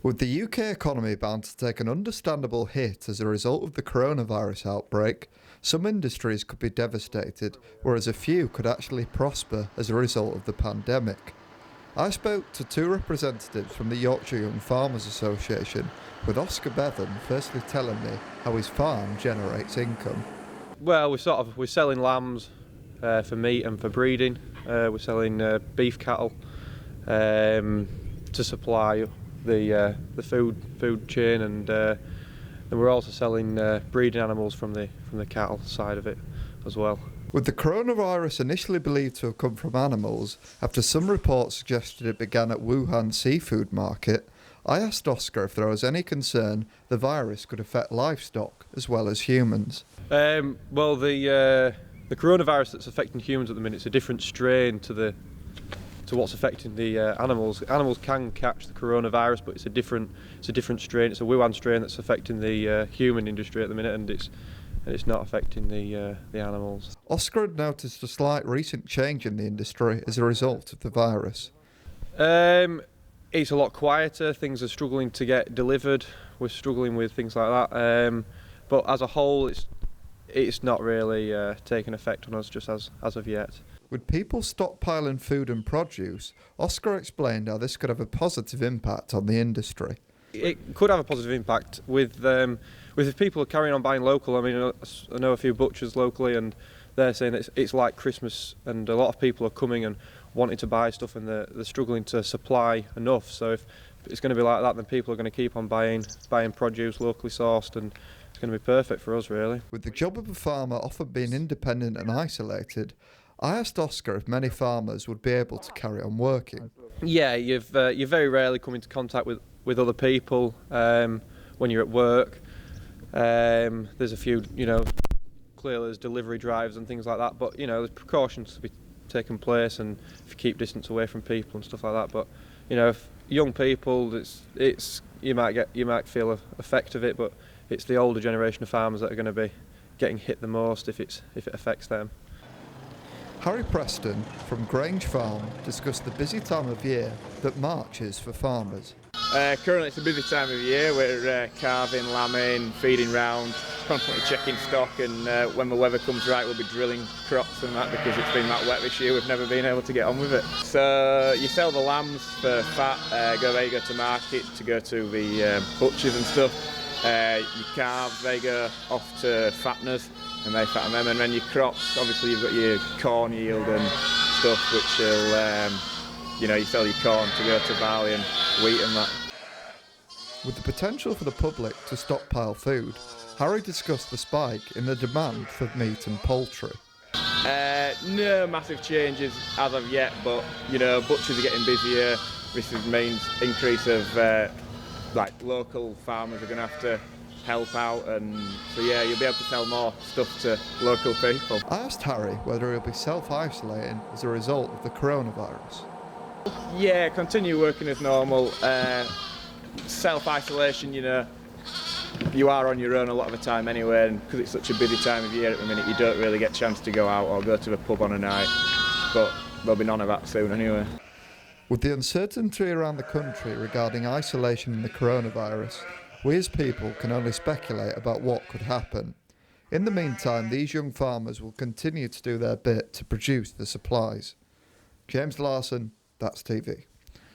With the UK economy bound to take an understandable hit as a result of the coronavirus outbreak, some industries could be devastated, whereas a few could actually prosper as a result of the pandemic. I spoke to two representatives from the Yorkshire Young Farmers Association, with Oscar Bevan firstly telling me how his farm generates income. Well, we're selling lambs for meat and for breeding. We're selling beef cattle to supply the food chain, and we're also selling breeding animals from the cattle side of it as well. With the coronavirus initially believed to have come from animals, after some reports suggested it began at Wuhan seafood market, I asked Oscar if there was any concern the virus could affect livestock as well as humans. Well, the coronavirus that's affecting humans at the minute is a different strain to what's affecting the animals. Animals can catch the coronavirus, but it's a different strain. It's a Wuhan strain that's affecting the human industry at the minute, and it's not affecting the animals. Oscar had noticed a slight recent change in the industry as a result of the virus. It's a lot quieter. Things are struggling to get delivered. We're struggling with things like that. But as a whole, it's not really taken effect on us just as of yet. With people stockpiling food and produce, Oscar explained how this could have a positive impact on the industry. It could have a positive impact with if people are carrying on buying local. I mean, I know a few butchers locally, and they're saying that it's like Christmas, and a lot of people are coming and wanting to buy stuff, and they're struggling to supply enough. So if it's going to be like that, then people are going to keep on buying produce locally sourced, and it's going to be perfect for us, really. With the job of a farmer often being independent and isolated, I asked Oscar if many farmers would be able to carry on working. Yeah, you very rarely come into contact with other people when you're at work. There's a few, clearly there's delivery drives and things like that, but there's precautions to be taken place, and if you keep distance away from people and stuff like that. But if young people, you might feel an effect of it, but it's the older generation of farmers that are going to be getting hit the most if it affects them. Harry Preston from Grange Farm discussed the busy time of year that March is for farmers. Currently it's a busy time of year. We're calving, lambing, feeding round, constantly checking stock, and when the weather comes right we'll be drilling crops and that, because it's been that wet this year we've never been able to get on with it. So you sell the lambs for fat, they go to market to go to the butchers and stuff. Your calves, they go off to fatteners and they fatten them, and then your crops, obviously you've got your corn yield and stuff, which will, you sell your corn to go to barley and wheat and that. With the potential for the public to stockpile food, Harry discussed the spike in the demand for meat and poultry. No massive changes as of yet, but butchers are getting busier. This means increase of local farmers are going to have to help out, and so you'll be able to sell more stuff to local people. I asked Harry whether he'll be self-isolating as a result of the coronavirus. Yeah, continue working as normal. Self-isolation, you are on your own a lot of the time anyway, and because it's such a busy time of year at the minute, you don't really get a chance to go out or go to the pub on a night, but there'll be none of that soon anyway. With the uncertainty around the country regarding isolation and the coronavirus, we as people can only speculate about what could happen. In the meantime, these young farmers will continue to do their bit to produce the supplies. James Larson, That's TV.